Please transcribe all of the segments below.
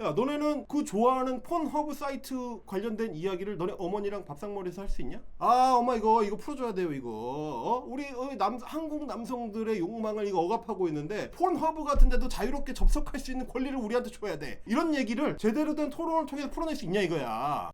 야, 너네는 그 좋아하는 폰허브 사이트 관련된 이야기를 너네 어머니랑 밥상머리에서 할 수 있냐? 아, 엄마 이거 풀어줘야 돼요 이거. 우리 한국 남성들의 욕망을 이거 억압하고 있는데 폰허브 같은 데도 자유롭게 접속할 수 있는 권리를 우리한테 줘야 돼. 이런 얘기를 제대로 된 토론을 통해서 풀어낼 수 있냐 이거야.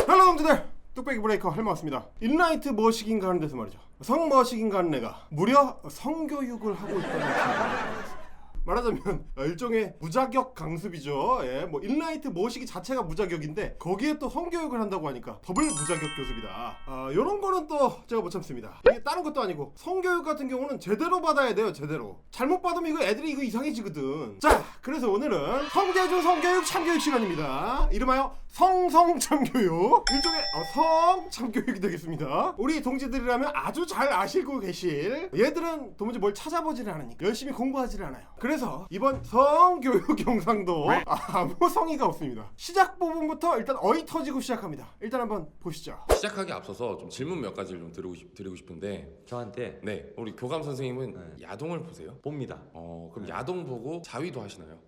헬로 동지들, 뚝배기 브레이커 할머 왔습니다. 인라이트 머시긴가 하는 데서 말이죠, 성머시긴가 하는 애가 무려 성교육을 하고 있다는 얘기가 말하자면 일종의 무자격 강습이죠. 예, 뭐 인라이트 머시기 자체가 무자격인데 거기에 또 성교육을 한다고 하니까 더블 무자격 교습이다. 요런 거는 또 제가 못 참습니다. 이게 다른 것도 아니고 성교육 같은 경우는 제대로 받아야 돼요. 제대로. 잘못 받으면 이거 애들이 이거 이상해지거든. 자, 그래서 오늘은 성대중 성교육 참교육 시간입니다. 이름하여 성성참교육, 일종의 성참교육이 되겠습니다. 우리 동지들이라면 아주 잘 아시고 계실, 얘들은 도무지 뭘 찾아보지를 않으니까 열심히 공부하지를 않아요. 그래서 이번 성교육 영상도 아무 성의가 없습니다. 시작 부분부터 일단 어이 터지고 시작합니다. 일단 한번 보시죠. 시작하기 앞서서 좀 질문 몇 가지를 좀 드리고 싶은데, 저한테 네, 우리 교감 선생님은 야동을 보세요? 봅니다. 그럼 야동 보고 자위도 하시나요?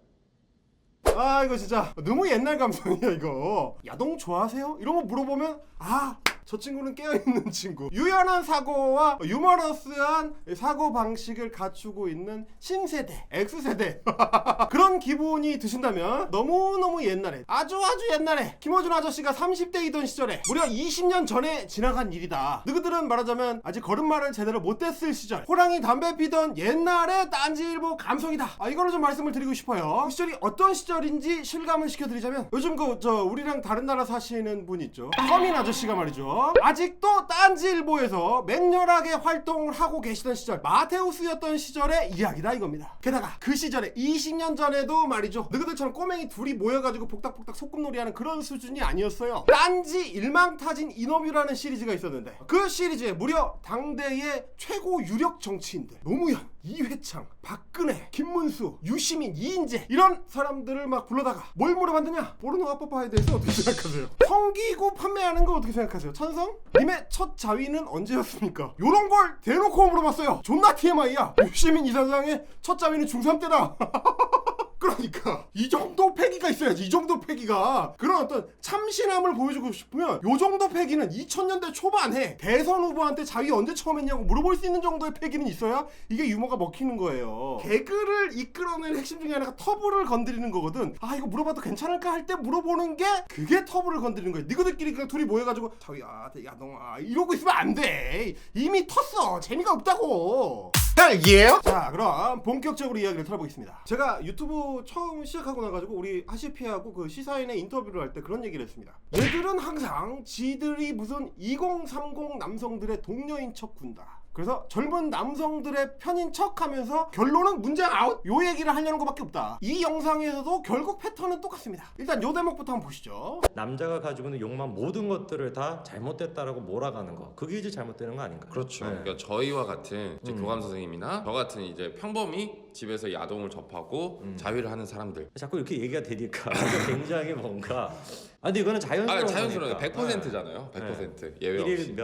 아, 이거 진짜 너무 옛날 감성이야 이거. 야동 좋아하세요? 이런 거 물어보면 저 친구는 깨어있는 친구, 유연한 사고와 유머러스한 사고 방식을 갖추고 있는 신세대, X세대 그런 기분이 드신다면 너무너무 옛날에, 아주 옛날에 김어준 아저씨가 30대이던 시절에 무려 20년 전에 지나간 일이다. 너희들은 말하자면 아직 걸음마를 제대로 못 뗐을 시절, 호랑이 담배 피던 옛날의 딴지일보 감성이다. 이거를 좀 말씀을 드리고 싶어요. 그 시절이 어떤 시절인지 실감을 시켜드리자면, 요즘 우리랑 다른 나라 사시는 분 있죠, 서민 아저씨가 말이죠, 아직도 딴지일보에서 맹렬하게 활동을 하고 계시던 시절, 마테우스였던 시절의 이야기다 이겁니다. 게다가 그 시절에 20년 전에도 말이죠, 너희들처럼 꼬맹이 둘이 모여가지고 복닥복닥 소꿉놀이하는 그런 수준이 아니었어요. 딴지 일망타진 인터뷰라는 시리즈가 있었는데, 그 시리즈에 무려 당대의 최고 유력 정치인들, 노무현, 이회창, 박근혜, 김문수, 유시민, 이인재, 이런 사람들을 막 불러다가 뭘 물어봤느냐? 포르노 합법화에 대해서 어떻게 생각하세요? 성기구 판매하는 거 어떻게 생각하세요? 찬성? 님의 첫 자위는 언제였습니까? 요런 걸 대놓고 물어봤어요. 존나 TMI야. 유시민 이사장의 첫 자위는 중3 때다. 그러니까 이 정도 패기가 있어야지. 이 정도 패기가. 그런 어떤 참신함을 보여주고 싶으면 요 정도 패기는 2000년대 초반에 대선 후보한테 자위 언제 처음 했냐고 물어볼 수 있는 정도의 패기는 있어야 이게 유머가 먹히는 거예요. 개그를 이끌어내는 핵심 중에 하나가 터부를 건드리는 거거든. 이거 물어봐도 괜찮을까 할 때 물어보는 게, 그게 터부를 건드리는 거야. 니거들끼리 그냥 둘이 모여가지고 자위 야동 이러고 있으면 안 돼. 이미 텄어. 재미가 없다고. 자, 그럼 본격적으로 이야기를 털어보겠습니다. 제가 유튜브 처음 시작하고 나가지고 우리 하시피하고 그 시사인의 인터뷰를 할 때 그런 얘기를 했습니다. 얘들은 항상 지들이 무슨 2030 남성들의 동료인 척 군다. 그래서 젊은 남성들의 편인 척하면서 결론은 문장 아웃, 요 얘기를 하려는 것밖에 없다. 이 영상에서도 결국 패턴은 똑같습니다. 일단 요 대목부터 한번 보시죠. 남자가 가지고 있는 욕망 모든 것들을 다 잘못됐다라고 몰아가는 거, 그게 이제 잘못되는 거 아닌가요? 그렇죠. 네. 그러니까 저희와 같은 이제 교감 선생님이나 저 같은 이제 평범히 집에서 야동을 접하고 자위를 하는 사람들. 자꾸 이렇게 얘기가 되니까 굉장히 뭔가 근데 이거는 자연스러운 자연스러워요. 거니까. 100%잖아요. 100% 예외 없이. 일일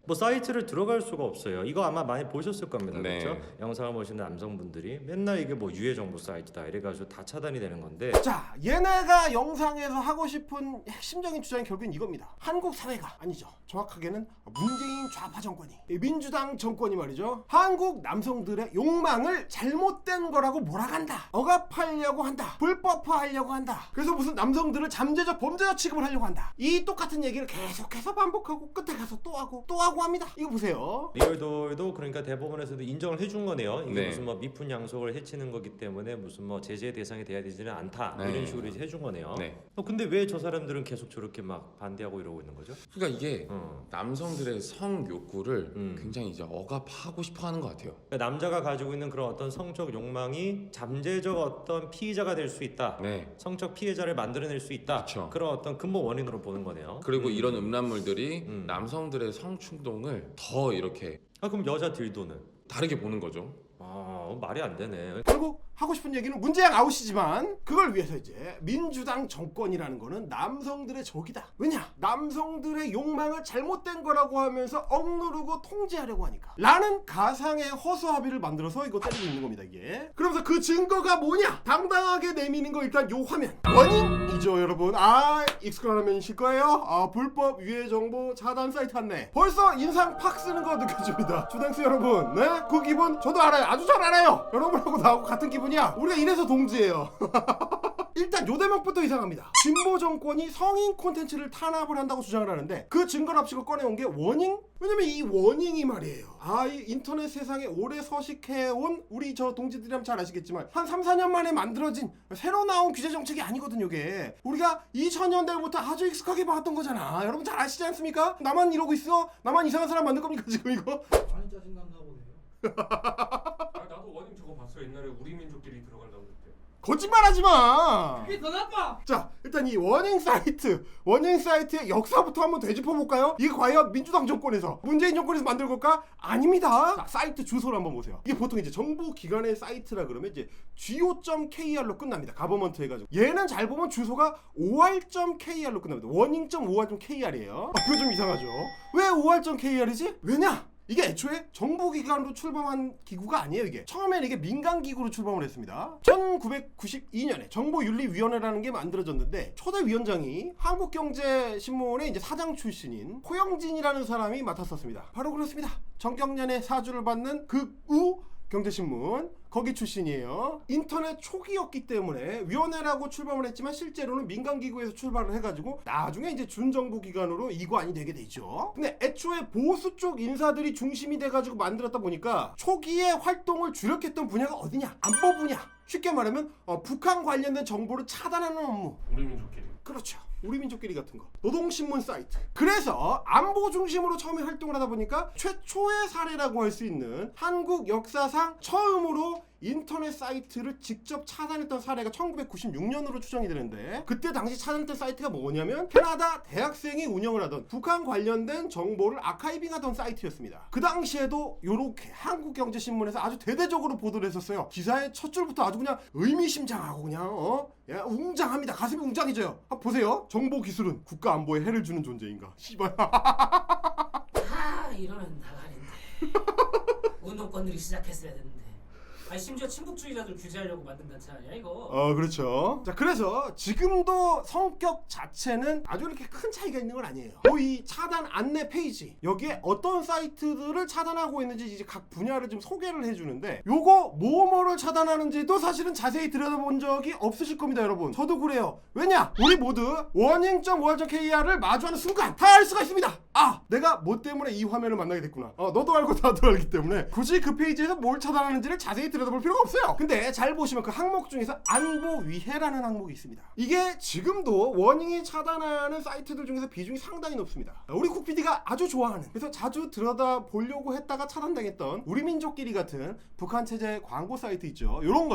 몇 사이트를 들어갈 수가 없어요. 이거 아마 많이 보셨을 겁니다. 네. 그렇죠? 영상을 보시는 남성분들이 맨날 이게 뭐 유해 정보 사이트다 이래가지고 다 차단이 되는 건데, 자, 얘네가 영상에서 하고 싶은 핵심적인 주장이 결국엔 이겁니다. 한국 사회가, 아니죠, 정확하게는 문재인 좌파 정권이, 민주당 정권이 말이죠, 한국 남성들의 욕망을 잘못된 거라고 몰아간다, 억압하려고 한다, 불법화하려고 한다. 그래서 무슨 남성들을 잠재적 범죄자 취급을 하려고 한다. 이 똑같은 얘기를 계속해서 반복하고 끝에 가서 또 하고 합니다. 이거 보세요. 리얼돌도 그러니까 대법원에서도 인정을 해준 거네요. 이게 네. 무슨 뭐 미풍 양속을 해치는 거기 때문에 무슨 뭐 제재 대상이 돼야 되지는 않다, 네. 이런 식으로 이제 해준 거네요. 네. 근데 왜 저 사람들은 계속 저렇게 막 반대하고 이러고 있는 거죠? 그러니까 이게 남성들의 성 욕구를 굉장히 이제 억압하고 싶어하는 것 같아요. 그러니까 남자가 가지고 있는 그런 어떤 성적 욕망이 잠재적 어떤 피의자가 될 수 있다. 네. 성적 피해자를 만들어낼 수 있다. 그쵸. 그런 어떤 근본 원인으로 보는 거네요. 그리고 이런 음란물들이 남성들의 성충동을 더 이렇게 그럼 여자 딜도는? 다르게 보는 거죠. 말이 안 되네. 결국 하고 싶은 얘기는 문재양 아웃이지만 그걸 위해서 이제 민주당 정권이라는 거는 남성들의 적이다. 왜냐? 남성들의 욕망을 잘못된 거라고 하면서 억누르고 통제하려고 하니까 라는 가상의 허수아비를 만들어서 이거 때리고 있는 겁니다 이게. 그러면서 그 증거가 뭐냐? 당당하게 내미는 거 일단 요 화면 원인이죠 여러분. 익숙한 화면이실 거예요. 불법 유해 정보 차단 사이트 안내. 벌써 인상 팍 쓰는 거 느껴집니다. 주당스 여러분. 네? 그 기분 저도 알아요. 아주 잘 알아요. 여러분하고 나하고 같은 기분이야. 우리가 이래서 동지예요. 일단 요 대목부터 이상합니다. 진보 정권이 성인 콘텐츠를 탄압을 한다고 주장을 하는데 그 증거랍시고 꺼내온 게 워닝? 왜냐면 이 워닝이 말이에요. 이 인터넷 세상에 오래 서식해온 우리 저 동지들이라면 잘 아시겠지만 한 3, 4년 만에 만들어진 새로 나온 규제 정책이 아니거든요 이게. 우리가 2000년대부터 아주 익숙하게 봐왔던 거잖아. 여러분 잘 아시지 않습니까? 나만 이러고 있어? 나만 이상한 사람 만들 겁니까 지금 이거? 많이 짜증난가 보네요. 나도 원인 저거 봤어. 옛날에 우리 민족끼리 들어가려고 그때. 거짓말하지 마. 그게 더 나빠. 자, 일단 이 워닝 사이트의 역사부터 한번 되짚어 볼까요? 이게 과연 민주당 정권에서 문재인 정권에서 만든 걸까? 아닙니다. 자, 사이트 주소를 한번 보세요. 이게 보통 이제 정부 기관의 사이트라 그러면 이제 go.kr로 끝납니다. 가버먼트 해가지고. 얘는 잘 보면 주소가 or.kr로 끝납니다. warning.or.kr이에요. 그거 좀 이상하죠? 왜 or.kr이지? 왜냐? 이게 애초에 정부기관으로 출범한 기구가 아니에요 이게. 처음에는 이게 민간기구로 출범을 했습니다. 1992년에 정보윤리위원회라는 게 만들어졌는데 초대 위원장이 한국경제신문의 이제 사장 출신인 호영진이라는 사람이 맡았었습니다. 바로 그렇습니다. 정경련의 사주를 받는 극우 경제신문 거기 출신이에요. 인터넷 초기였기 때문에 위원회라고 출범을 했지만 실제로는 민간기구에서 출발을 해가지고 나중에 이제 준정부기관으로 이관이 되게 되죠. 근데 애초에 보수 쪽 인사들이 중심이 돼가지고 만들었다 보니까 초기에 활동을 주력했던 분야가 어디냐? 안보 분야. 쉽게 말하면 북한 관련된 정보를 차단하는 업무. 우리 민족끼리. 그렇죠. 우리 민족끼리 같은 거. 노동신문 사이트. 그래서 안보 중심으로 처음에 활동을 하다 보니까 최초의 사례라고 할 수 있는 한국 역사상 처음으로 인터넷 사이트를 직접 차단했던 사례가 1996년으로 추정이 되는데 그때 당시 차단했던 사이트가 뭐냐면 캐나다 대학생이 운영을 하던 북한 관련된 정보를 아카이빙하던 사이트였습니다. 그 당시에도 요렇게 한국경제신문에서 아주 대대적으로 보도를 했었어요. 기사의 첫 줄부터 아주 그냥 의미심장하고 그냥 웅장합니다. 가슴이 웅장해져요. 보세요. 정보 기술은 국가 안보에 해를 주는 존재인가. 씨발. 이러면 나가는데. 운동권들이 시작했어야 됐는데. 심지어 친북주의자들 규제하려고 만든 단체 아니야 이거? 그렇죠. 자, 그래서 지금도 성격 자체는 아주 이렇게 큰 차이가 있는 건 아니에요. 이 차단 안내 페이지 여기에 어떤 사이트들을 차단하고 있는지 이제 각 분야를 좀 소개를 해주는데 요거 뭐뭐를 차단하는지도 사실은 자세히 들여다본 적이 없으실 겁니다 여러분. 저도 그래요. 왜냐? 우리 모두 warning.or.kr을 마주하는 순간 다 알 수가 있습니다. 내가 뭐 때문에 이 화면을 만나게 됐구나. 너도 알고 나도 알기 때문에 굳이 그 페이지에서 뭘 차단하는지를 자세히 들여다볼 필요가 없어요. 근데 잘 보시면 그 항목 중에서 안보위해라는 항목이 있습니다. 이게 지금도 워닝이 차단하는 사이트들 중에서 비중이 상당히 높습니다. 우리 국PD가 아주 좋아하는, 그래서 자주 들여다보려고 했다가 차단당했던 우리 민족끼리 같은 북한 체제 광고 사이트 있죠. 요런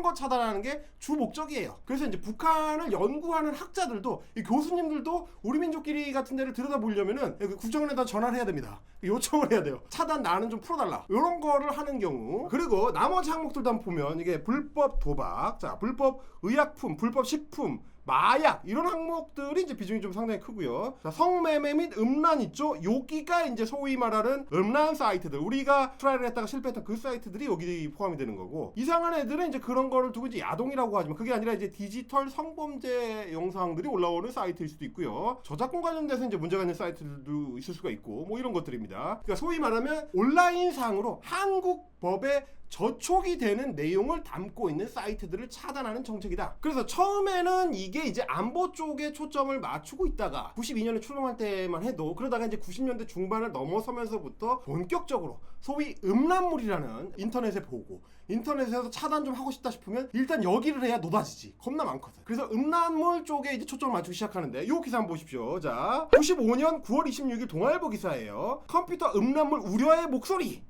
거 차단하는 게 주 목적이에요. 그래서 이제 북한을 연구하는 학자들도 이 교수님들도 우리 민족끼리 같은 데를 들여다보려면은 국정원에다 전화를 해야 됩니다. 요청을 해야 돼요. 차단 나는 좀 풀어달라. 이런 거를 하는 경우. 그리고 나머지 항목들도 한번 보면 이게 불법 도박, 불법 의약품, 불법 식품, 마약 이런 항목들이 이제 비중이 좀 상당히 크고요. 자, 성매매 및 음란 있죠. 여기가 이제 소위 말하는 음란 사이트들, 우리가 트라이를 했다가 실패했던 그 사이트들이 여기 포함이 되는 거고, 이상한 애들은 이제 그런 거를 두고 이제 야동이라고 하지만 그게 아니라 이제 디지털 성범죄 영상들이 올라오는 사이트일 수도 있고요. 저작권 관련돼서 이제 문제가 있는 사이트들도 있을 수가 있고 뭐 이런 것들입니다. 그러니까 소위 말하면 온라인상으로 한국 법에 저촉이 되는 내용을 담고 있는 사이트들을 차단하는 정책이다. 그래서 처음에는 이게 이제 안보 쪽에 초점을 맞추고 있다가 92년에 출범할 때만 해도, 그러다가 이제 90년대 중반을 넘어서면서부터 본격적으로 소위 음란물이라는 인터넷에 보고 인터넷에서 차단 좀 하고 싶다 싶으면 일단 여기를 해야 노다지지. 겁나 많거든. 그래서 음란물 쪽에 이제 초점을 맞추기 시작하는데 요 기사 한번 보십시오. 자, 95년 9월 26일 동아일보 기사예요. 컴퓨터 음란물 우려의 목소리.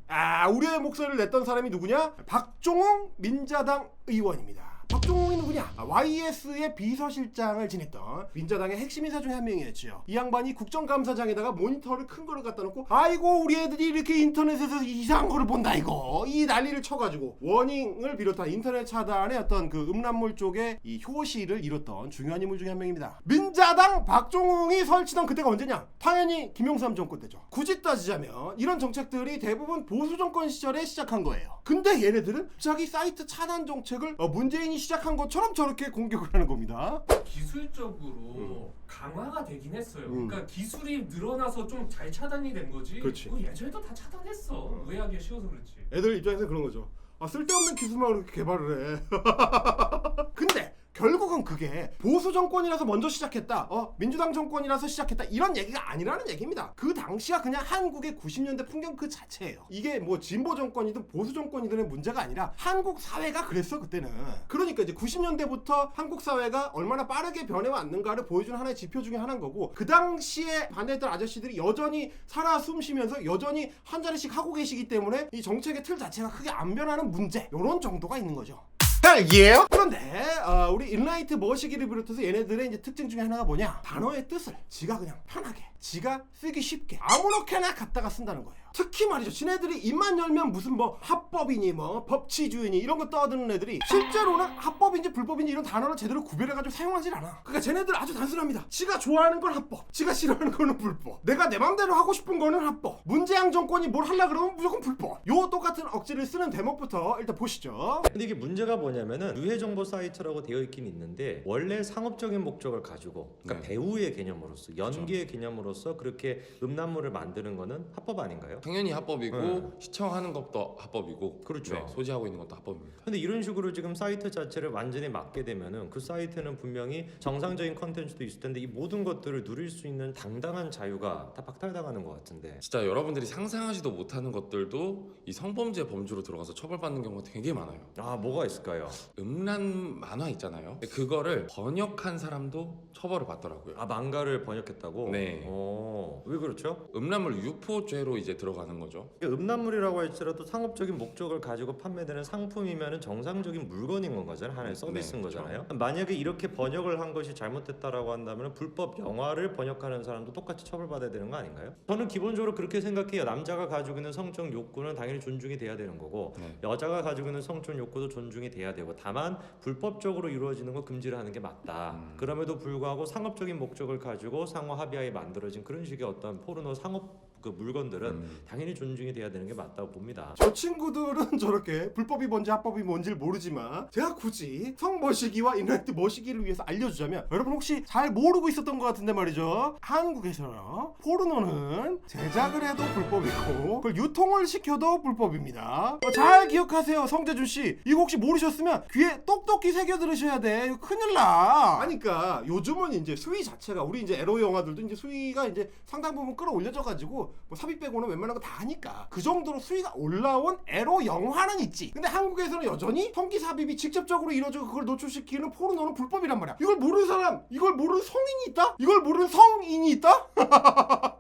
우려의 목소리를 냈던 사람이 누구냐? 박종웅 민자당 의원입니다. 박종웅이 누구냐? YS의 비서실장을 지냈던 민자당의 핵심 인사 중에 한 명이었죠. 이 양반이 국정감사장에다가 모니터를 큰 거를 갖다 놓고 아이고 우리 애들이 이렇게 인터넷에서 이상한 거를 본다 이거 이 난리를 쳐가지고 워닝을 비롯한 인터넷 차단의 어떤 그 음란물 쪽에 이 효시를 이뤘던 중요한 인물 중에 한 명입니다. 민자당 박종웅이 설치던 그때가 언제냐? 당연히 김영삼 정권 때죠. 굳이 따지자면 이런 정책들이 대부분 보수 정권 시절에 시작한 거예요. 근데 얘네들은 갑자기 사이트 차단 정책을 문재인이 시작한 것처럼 저렇게 공격을 하는 겁니다. 기술적으로 강화가 되긴 했어요. 그러니까 기술이 늘어나서 좀 잘 차단이 된 거지. 그렇지. 그거 예전에도 다 차단했어. 의하기가 쉬워서 그렇지. 애들 입장에서 그런 거죠. 쓸데없는 기술만 그렇게 개발을 해. 근데 결국은 그게 보수 정권이라서 먼저 시작했다. 민주당 정권이라서 시작했다. 이런 얘기가 아니라는 얘기입니다. 그 당시가 그냥 한국의 90년대 풍경 그 자체예요. 이게 뭐 진보 정권이든 보수 정권이든의 문제가 아니라 한국 사회가 그랬어 그때는. 그러니까 이제 90년대부터 한국 사회가 얼마나 빠르게 변해왔는가를 보여주는 하나의 지표 중에 하나인 거고 그 당시에 반대했던 아저씨들이 여전히 살아 숨쉬면서 여전히 한 자리씩 하고 계시기 때문에 이 정책의 틀 자체가 크게 안 변하는 문제 이런 정도가 있는 거죠. 헬기예요? 그런데 우리 인라이트 머시기를 비롯해서 얘네들의 이제 특징 중에 하나가 뭐냐? 단어의 뜻을 지가 그냥 편하게 지가 쓰기 쉽게 아무렇게나 갖다가 쓴다는 거예요. 특히 말이죠. 지네들이 입만 열면 무슨 뭐 합법이니 뭐 법치주의니 이런 거 떠드는 애들이 실제로는 합법인지 불법인지 이런 단어를 제대로 구별해가지고 사용하질 않아. 그러니까 쟤네들 아주 단순합니다. 지가 좋아하는 건 합법, 지가 싫어하는 거는 불법, 내가 내 맘대로 하고 싶은 거는 합법, 문재양 정권이 뭘 하려 그러면 무조건 불법. 요 똑같은 억지를 쓰는 대목부터 일단 보시죠. 근데 이게 문제가 뭐냐면은 유해 정보 사이트라고 되어 있긴 있는데 원래 상업적인 목적을 가지고 그러니까 네. 배우의 개념으로서 연기의 개념으로서 그렇게 음란물을 만드는 거는 합법 아닌가요? 당연히 합법이고 네. 시청하는 것도 합법이고 그렇죠. 네, 소지하고 있는 것도 합법입니다. 근데 이런 식으로 지금 사이트 자체를 완전히 막게 되면은 그 사이트는 분명히 정상적인 컨텐츠도 있을 텐데 이 모든 것들을 누릴 수 있는 당당한 자유가 다 박탈당하는 것 같은데. 진짜 여러분들이 상상하지도 못하는 것들도 이 성범죄 범주로 들어가서 처벌받는 경우가 되게 많아요. 아 뭐가 있을까요? 음란 만화 있잖아요. 그거를 번역한 사람도 처벌을 받더라고요. 아 망가를 번역했다고? 네. 왜 그렇죠? 음란물 유포죄로 이제 들어가는 거죠. 음란물이라고 할지라도 상업적인 목적을 가지고 판매되는 상품이면은 정상적인 물건인 건 거잖아요. 하나의 서비스인 그렇죠. 거잖아요. 만약에 이렇게 번역을 한 것이 잘못됐다라고 한다면 불법 영화를 번역하는 사람도 똑같이 처벌받아야 되는 거 아닌가요? 저는 기본적으로 그렇게 생각해요. 남자가 가지고 있는 성적 욕구는 당연히 존중이 돼야 되는 거고 네. 여자가 가지고 있는 성적 욕구도 존중이 돼야 되고 다만 불법적으로 이루어지는 거 금지를 하는 게 맞다. 그럼에도 불구하고 상업적인 목적을 가지고 상호 합의하에 만들어진 그런 식의 어떤 포르노 상업 그 물건들은 당연히 존중이 돼야 되는 게 맞다고 봅니다. 저 친구들은 저렇게 불법이 뭔지 합법이 뭔지를 모르지만 제가 굳이 성머시기와 인라이트 머시기를 위해서 알려주자면 여러분 혹시 잘 모르고 있었던 것 같은데 말이죠. 한국에서 포르노는 제작을 해도 불법이고 그걸 유통을 시켜도 불법입니다. 잘 기억하세요. 성재준씨 이거 혹시 모르셨으면 귀에 똑똑히 새겨 들으셔야 돼. 이거 큰일 나. 그러니까 요즘은 이제 수위 자체가 우리 이제 에로 영화들도 이제 수위가 이제 상당 부분 끌어올려져가지고 뭐 삽입 빼고는 웬만한 거 다 하니까 그 정도로 수위가 올라온 에로 영화는 있지. 근데 한국에서는 여전히 성기 삽입이 직접적으로 이루어지고 그걸 노출시키는 포르노는 불법이란 말이야. 이걸 모르는 사람, 이걸 모르는 성인이 있다? 이걸 모르는 성인이 있다?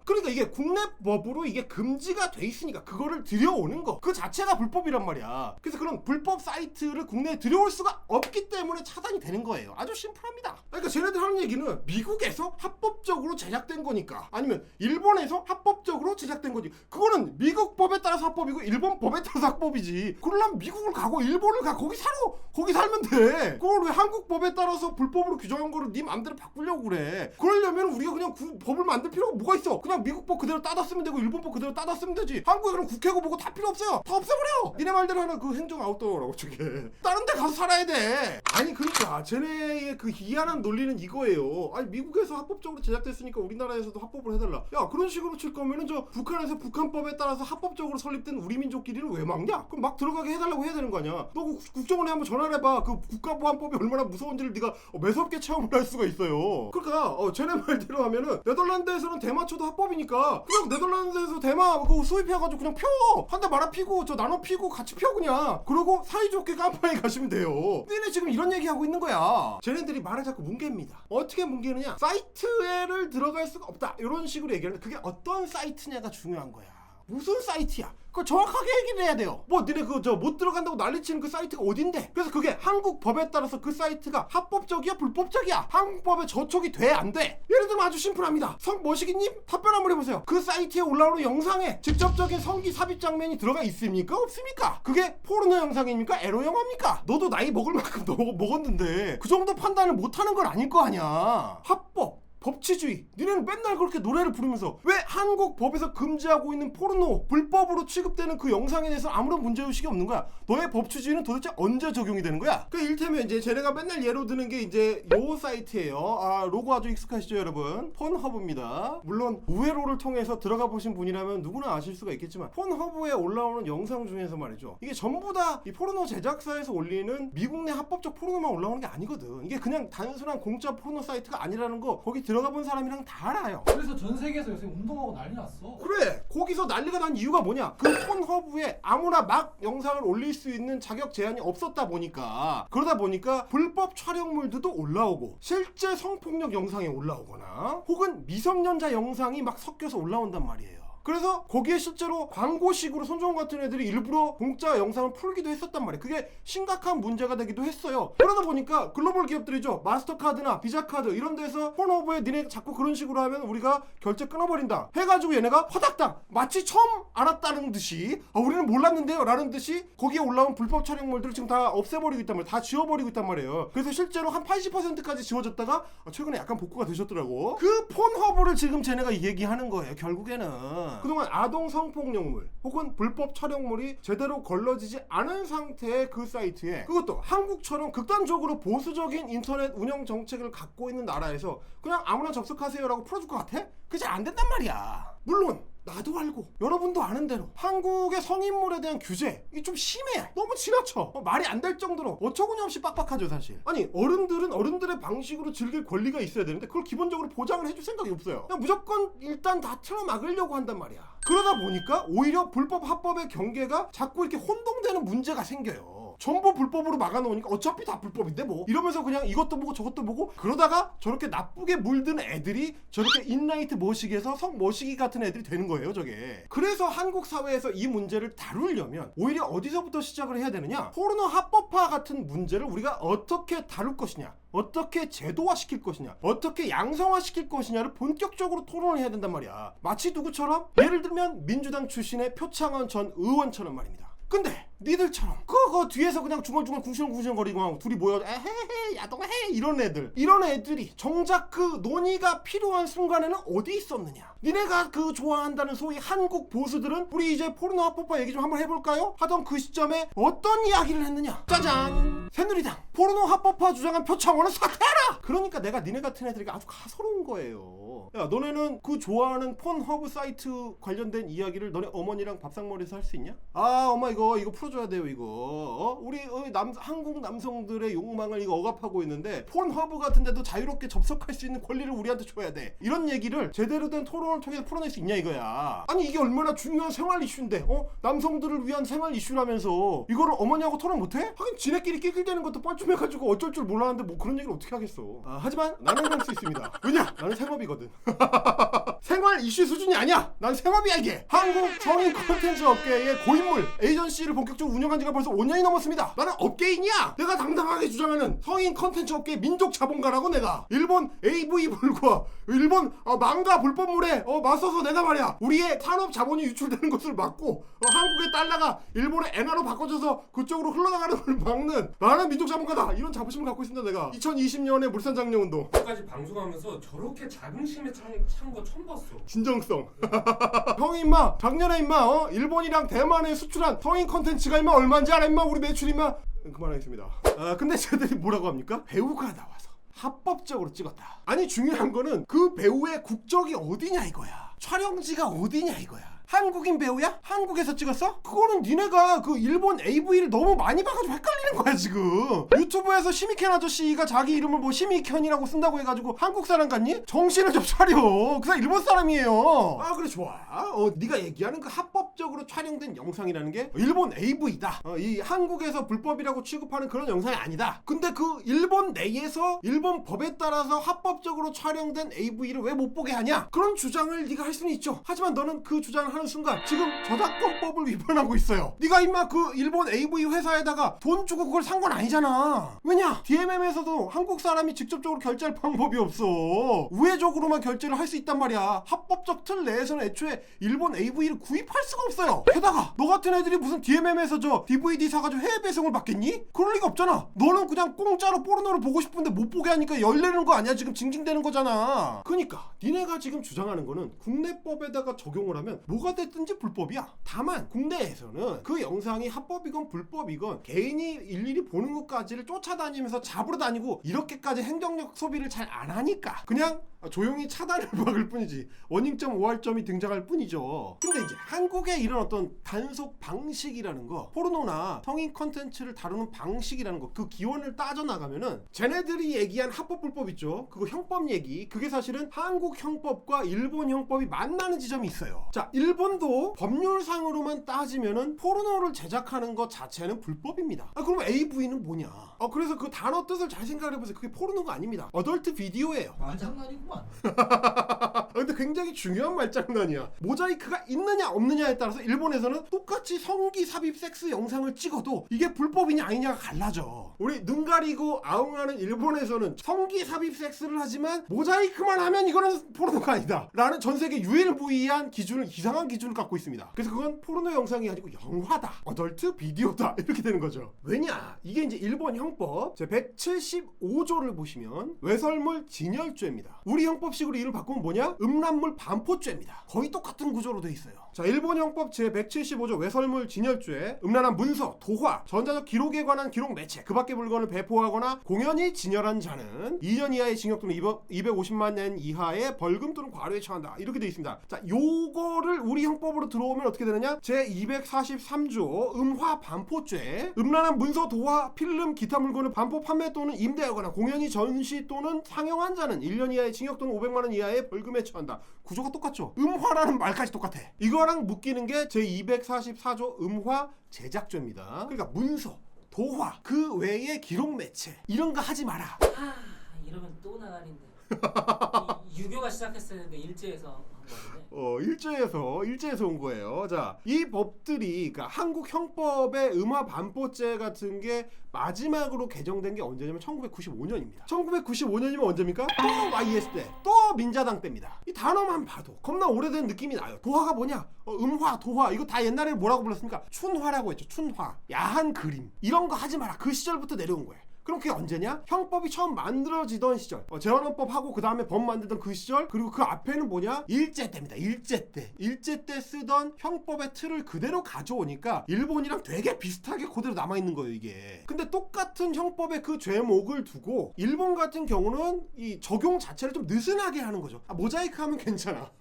그러니까 이게 국내 법으로 이게 금지가 돼 있으니까 그거를 들여오는 거 그 자체가 불법이란 말이야. 그래서 그런 불법 사이트를 국내에 들여올 수가 없기 때문에 차단이 되는 거예요. 아주 심플합니다. 그러니까 쟤네들 하는 얘기는 미국에서 합법적으로 제작된 거니까 아니면 일본에서 합법적으로 제작된 거지. 그거는 미국 법에 따라서 합법이고 일본 법에 따라서 합법이지. 그러려면 미국을 가고 일본을 가 거기 살면 돼. 그걸 왜 한국 법에 따라서 불법으로 규정한 거를 네 맘대로 바꾸려고 그래. 그러려면 우리가 그냥 법을 만들 필요가 뭐가 있어. 그냥 미국 법 그대로 따다 쓰면 되고 일본 법 그대로 따다 쓰면 되지. 한국에 그럼 국회고 뭐고 다 필요 없어요. 다 없애버려. 니네 말대로 하는 그 행정 아웃도어라고 저게. 다른 데 가서 살아야 돼. 아니 그러니까 쟤네의 그 희한한 논리는 이거예요. 아니 미국에서 합법적으로 제작됐으니까 우리나라에서도 합법을 해달라. 야 그런 식으로 칠 거면은 저 북한에서 북한법에 따라서 합법적으로 설립된 우리 민족끼리는 왜 막냐? 그럼 막 들어가게 해달라고 해야 되는 거 아니야? 너 국정원에 한번 전화를 해봐. 그 국가보안법이 얼마나 무서운지를 네가 매섭게 체험을 할 수가 있어요. 그러니까 쟤네 말대로 하면은 네덜란드에서는 대마초도 합법이니까 그냥 네덜란드에서 대마 그 수입해가지고 그냥 펴. 한 대 말아 피고 저 나눠 피고 같이 펴 그냥. 그러고 사이좋게 깜빵에 가시면 돼요. 니네 지금 이런 얘기하고 있는 거야. 쟤네들이 말을 자꾸 뭉갭니다. 어떻게 뭉개느냐? 사이트에를 들어갈 수가 없다. 이런 식으로 얘기하는데 그게 어떤 사이트냐가 중요한 거야. 무슨 사이트야? 그걸 정확하게 얘기를 해야 돼요. 뭐 니네 못 들어간다고 난리치는 그 사이트가 어딘데? 그래서 그게 한국 법에 따라서 그 사이트가 합법적이야 불법적이야? 한국 법에 저촉이 돼 안 돼? 예를 들면 아주 심플합니다. 성머시기님 답변 한번 해보세요. 그 사이트에 올라오는 영상에 직접적인 성기 삽입 장면이 들어가 있습니까? 없습니까? 그게 포르노 영상입니까? 에로 영화입니까? 너도 나이 먹을 만큼 너 먹었는데 그 정도 판단을 못하는 건 아닐 거 아니야. 합법 법치주의. 니네는 맨날 그렇게 노래를 부르면서 왜 한국 법에서 금지하고 있는 포르노 불법으로 취급되는 그 영상에 대해서 아무런 문제의식이 없는 거야? 너의 법치주의는 도대체 언제 적용이 되는 거야? 그 일테면 이제 쟤네가 맨날 예로 드는 게 이제 요 사이트예요. 로고 아주 익숙하시죠 여러분? 폰허브입니다. 물론 우회로를 통해서 들어가 보신 분이라면 누구나 아실 수가 있겠지만 폰허브에 올라오는 영상 중에서 말이죠, 이게 전부 다 이 포르노 제작사에서 올리는 미국 내 합법적 포르노만 올라오는 게 아니거든. 이게 그냥 단순한 공짜 포르노 사이트가 아니라는 거 거기 들어가 본 사람이랑 다 알아요. 그래서 전 세계에서 요새 운동하고 난리 났어. 그래, 거기서 난리가 난 이유가 뭐냐? 그 폰허브에 아무나 막 영상을 올릴 수 있는 자격 제한이 없었다 보니까, 그러다 보니까 불법 촬영물들도 올라오고 실제 성폭력 영상이 올라오거나 혹은 미성년자 영상이 막 섞여서 올라온단 말이에요. 그래서 거기에 실제로 광고식으로 손정훈 같은 애들이 일부러 공짜 영상을 풀기도 했었단 말이에요. 그게 심각한 문제가 되기도 했어요. 그러다 보니까 글로벌 기업들이죠, 마스터카드나 비자카드 이런 데서 폰허브에 니네 자꾸 그런 식으로 하면 우리가 결제 끊어버린다 해가지고 얘네가 화닥당 마치 처음 알았다는 듯이 우리는 몰랐는데요 라는 듯이 거기에 올라온 불법 촬영물들을 지금 다 없애버리고 있단 말이에요. 다 지워버리고 있단 말이에요. 그래서 실제로 한 80%까지 지워졌다가 최근에 약간 복구가 되셨더라고. 그 폰허브를 지금 쟤네가 얘기하는 거예요. 결국에는 그동안 아동 성폭력물 혹은 불법 촬영물이 제대로 걸러지지 않은 상태의 그 사이트에, 그것도 한국처럼 극단적으로 보수적인 인터넷 운영 정책을 갖고 있는 나라에서 그냥 아무나 접속하세요라고 풀어줄 것 같아? 그게 잘 안 된단 말이야. 물론 나도 알고 여러분도 아는 대로 한국의 성인물에 대한 규제 이게 좀 심해. 너무 지나쳐. 말이 안 될 정도로 어처구니없이 빡빡하죠 사실. 아니 어른들은 어른들의 방식으로 즐길 권리가 있어야 되는데 그걸 기본적으로 보장을 해줄 생각이 없어요. 그냥 무조건 일단 다 틀어막으려고 한단 말이야. 그러다 보니까 오히려 불법 합법의 경계가 자꾸 이렇게 혼동되는 문제가 생겨요. 전부 불법으로 막아놓으니까 어차피 다 불법인데 뭐 이러면서 그냥 이것도 보고 저것도 보고 그러다가 저렇게 나쁘게 물든 애들이 저렇게 인라이트 머시기에서 성 머시기 같은 애들이 되는 거예요 저게. 그래서 한국 사회에서 이 문제를 다루려면 오히려 어디서부터 시작을 해야 되느냐, 포르노 합법화 같은 문제를 우리가 어떻게 다룰 것이냐, 어떻게 제도화시킬 것이냐, 어떻게 양성화시킬 것이냐를 본격적으로 토론을 해야 된단 말이야. 마치 누구처럼? 예를 들면 민주당 출신의 표창원 전 의원처럼 말입니다. 근데 니들처럼 그거 뒤에서 그냥 중얼중얼 궁시렁궁시렁거리고 둘이 모여 에헤헤 야동해 이런 애들이 정작 그 논의가 필요한 순간에는 어디 있었느냐. 니네가 그 좋아한다는 소위 한국 보수들은 우리 이제 포르노 합법화 얘기 좀 한번 해볼까요? 하던 그 시점에 어떤 이야기를 했느냐. 짜잔, 새누리당 포르노 합법화 주장한 표창원은 사퇴하라. 그러니까 내가 니네 같은 애들에게 아주 가소로운 거예요. 야, 너네는 그 좋아하는 폰허브 사이트 관련된 이야기를 너네 어머니랑 밥상머리에서 할 수 있냐? 엄마 이거 풀어줘야 돼요 이거. 우리 한국 남성들의 욕망을 이거 억압하고 있는데 폰허브 같은 데도 자유롭게 접속할 수 있는 권리를 우리한테 줘야 돼. 이런 얘기를 제대로 된 토론을 통해서 풀어낼 수 있냐 이거야. 아니 이게 얼마나 중요한 생활 이슈인데 남성들을 위한 생활 이슈라면서 이거를 어머니하고 토론 못해? 하긴 지네끼리 낄낄대는 것도 뻘쭘해가지고 어쩔 줄 몰랐는데 뭐 그런 얘기를 어떻게 하겠어. 하지만 나는 할 수 있습니다. 왜냐? 나는 생업이거든. 생활 이슈 수준이 아니야. 난 생업이야 이게. 한국 성인 콘텐츠 업계의 고인물 에이전시를 본격적으로 운영한 지가 벌써 5년이 넘었습니다. 나는 업계인이야. 내가 당당하게 주장하는 성인 콘텐츠 업계의 민족 자본가라고. 내가 일본 AV 불과 일본 망가 불법물에 맞서서 내가 말이야 우리의 산업 자본이 유출되는 것을 막고 한국의 달러가 일본의 엔화로 바꿔줘서 그쪽으로 흘러나가는 걸 막는 나는 민족 자본가다. 이런 자부심을 갖고 있습니다. 내가 2020년에 물산장려운동 까지 방송하면서 저렇게 자긍심에 찬 거 처음 봤어. 진정성. 형이 임마 작년에 임마 일본이랑 대만에 수출한 성인 컨텐츠가 임마 얼마인지 알아 임마. 우리 매출 임마. 그만하겠습니다. 근데 쟤들이 뭐라고 합니까? 배우가 나와서 합법적으로 찍었다. 아니 중요한 거는 그 배우의 국적이 어디냐 이거야. 촬영지가 어디냐 이거야. 한국인 배우야? 한국에서 찍었어? 그거는 니네가 그 일본 AV를 너무 많이 봐가지고 헷갈리는 거야 지금. 유튜브에서 시미켄 아저씨가 자기 이름을 뭐 시미켄이라고 쓴다고 해가지고 한국 사람 같니? 정신을 좀 차려. 그 사람 일본 사람이에요. 그래 좋아. 네가 얘기하는 그 합법적으로 촬영된 영상이라는 게 일본 AV다. 이 한국에서 불법이라고 취급하는 그런 영상이 아니다. 근데 그 일본 내에서 일본 법에 따라서 합법적으로 촬영된 AV를 왜 못 보게 하냐? 그런 주장을 네가 할 수는 있죠. 하지만 너는 그 주장을 저작권을 하는 순간 지금 저작권법을 위반하고 있어요. 네가 임마 그 일본 AV 회사에다가 돈 주고 그걸 산 건 아니잖아. 왜냐? DMM에서도 한국 사람이 직접적으로 결제할 방법이 없어. 우회적으로만 결제를 할 수 있단 말이야. 합법적 틀 내에서는 애초에 일본 AV를 구입할 수가 없어요. 게다가 너 같은 애들이 무슨 DMM에서 저 DVD 사가지고 해외 배송을 받겠니? 그럴 리가 없잖아. 너는 그냥 공짜로 포르노를 보고 싶은데 못 보게 하니까 열내는 거 아니야? 지금 징징대는 거잖아. 그러니까 니네가 지금 주장하는 거는 국내법에다가 적용을 하면 뭐가 됐든지 불법이야. 다만 국내에서는 그 영상이 합법이건 불법이건 개인이 일일이 보는 것까지를 쫓아다니면서 잡으러 다니고 이렇게까지 행정력 소비를 잘 안 하니까 그냥 조용히 차단을 막을 뿐이지 원인점 5할점이 등장할 뿐이죠. 근데 이제 한국의 이런 어떤 단속 방식이라는 거, 포르노나 성인 컨텐츠를 다루는 방식이라는 거, 그 기원을 따져나가면은 쟤네들이 얘기한 합법 불법 있죠. 그거 형법 얘기, 그게 사실은 한국 형법과 일본 형법이 만나는 지점이 있어요. 자, 일본도 법률상으로만 따지면은 포르노를 제작하는 것 자체는 불법입니다. 그럼 AV는 뭐냐? 그래서 그 단어 뜻을 잘 생각을 해보세요. 그게 포르노가 아닙니다. 어덜트 비디오예요. 말장난이구만. 근데 굉장히 중요한 말장난이야. 모자이크가 있느냐 없느냐에 따라서 일본에서는 똑같이 성기 삽입 섹스 영상을 찍어도 이게 불법이냐 아니냐가 갈라져. 우리 눈 가리고 아웅하는 일본에서는 성기 삽입 섹스를 하지만 모자이크만 하면 이거는 포르노가 아니다 라는 전세계 유일무이한 기준을, 이상한 기준을 갖고 있습니다. 그래서 그건 포르노 영상이 아니고 영화다, 어덜트 비디오다, 이렇게 되는 거죠. 왜냐? 이게 이제 일본 형법 제 175조를 보시면 외설물 진열죄입니다. 우리 형법식으로 이를 바꾸면 뭐냐? 음란물 반포죄입니다. 거의 똑같은 구조로 돼 있어요. 자, 일본 형법 제 175조 외설물 진열죄, 음란한 문서, 도화, 전자적 기록에 관한 기록 매체, 그 밖의 물건을 배포하거나 공연히 진열한 자는 2년 이하의 징역 또는 250만 엔 이하의 벌금 또는 과료에 처한다, 이렇게 돼 있습니다. 자, 요거를 우리 형법으로 들어오면 어떻게 되느냐? 제 243조 음화 반포죄, 음란한 문서, 도화, 필름, 기타 물건을 반포 판매 또는 임대하거나 공연히 전시 또는 상영한 자는 1년 이하의 징역 또는 500만 원 이하의 벌금에 처한다. 구조가 똑같죠? 음화라는 말까지 똑같아. 이거랑 묶이는 게 제 244조 음화 제작죄입니다. 그러니까 문서, 도화, 그 외의 기록 매체 이런 거 하지 마라. 이러면 또 나가는데. 유교가 시작했어야 했는데 일제에서 한 거였네. 일제에서 온 거예요. 자, 이 법들이, 그러니까 한국 형법의 음화 반포죄 같은 게 마지막으로 개정된 게 언제냐면 1995년입니다. 1995년이면 언제입니까? 또 YS 때, 또 민자당 때입니다. 이 단어만 봐도 겁나 오래된 느낌이 나요. 도화가 뭐냐? 음화, 도화, 이거 다 옛날에 뭐라고 불렀습니까? 춘화라고 했죠. 춘화. 야한 그림. 이런 거 하지 마라. 그 시절부터 내려온 거예요. 그럼 그게 언제냐? 형법이 처음 만들어지던 시절, 재헌헌법 하고 그 다음에 법 만들던 그 시절, 그리고 그 앞에는 뭐냐? 일제 때입니다. 일제 때 쓰던 형법의 틀을 그대로 가져오니까 일본이랑 되게 비슷하게 그대로 남아있는 거예요, 이게. 근데 똑같은 형법의 그 죄목을 두고 일본 같은 경우는 이 적용 자체를 좀 느슨하게 하는 거죠. 모자이크 하면 괜찮아.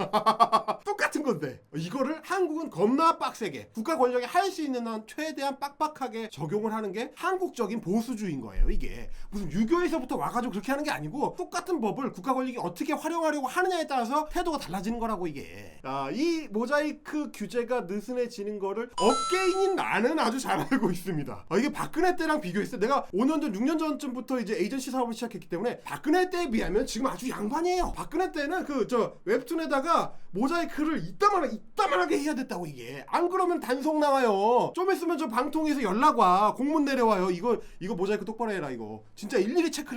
똑같은 건데 이거를 한국은 겁나 빡세게, 국가 권력이 할 수 있는 한 최대한 빡빡하게 적용을 하는 게 한국적인 보수주의인 거예요. 이게 무슨 유교에서부터 와가지고 그렇게 하는 게 아니고 똑같은 법을 국가 권력이 어떻게 활용하려고 하느냐에 따라서 태도가 달라지는 거라고 이게. 이 모자이크 규제가 느슨해지는 거를 업계인인 나는 아주 잘 알고 있습니다. 이게 박근혜 때랑 비교했을 때, 내가 5년 전 6년 전쯤부터 이제 에이전시 사업을 시작했기 때문에 박근혜 때에 비하면 지금 아주 양반이에요. 박근혜 때는 그 웹툰에다가 모자이크를 이따만하게 해야 됐다고. 이게 안 그러면 단속 나와요. 좀 있으면 저 방통위에서 연락 와, 공문 내려와요. 이거 모자이크 똑바로 해라. 이거 진짜 일일이 체크를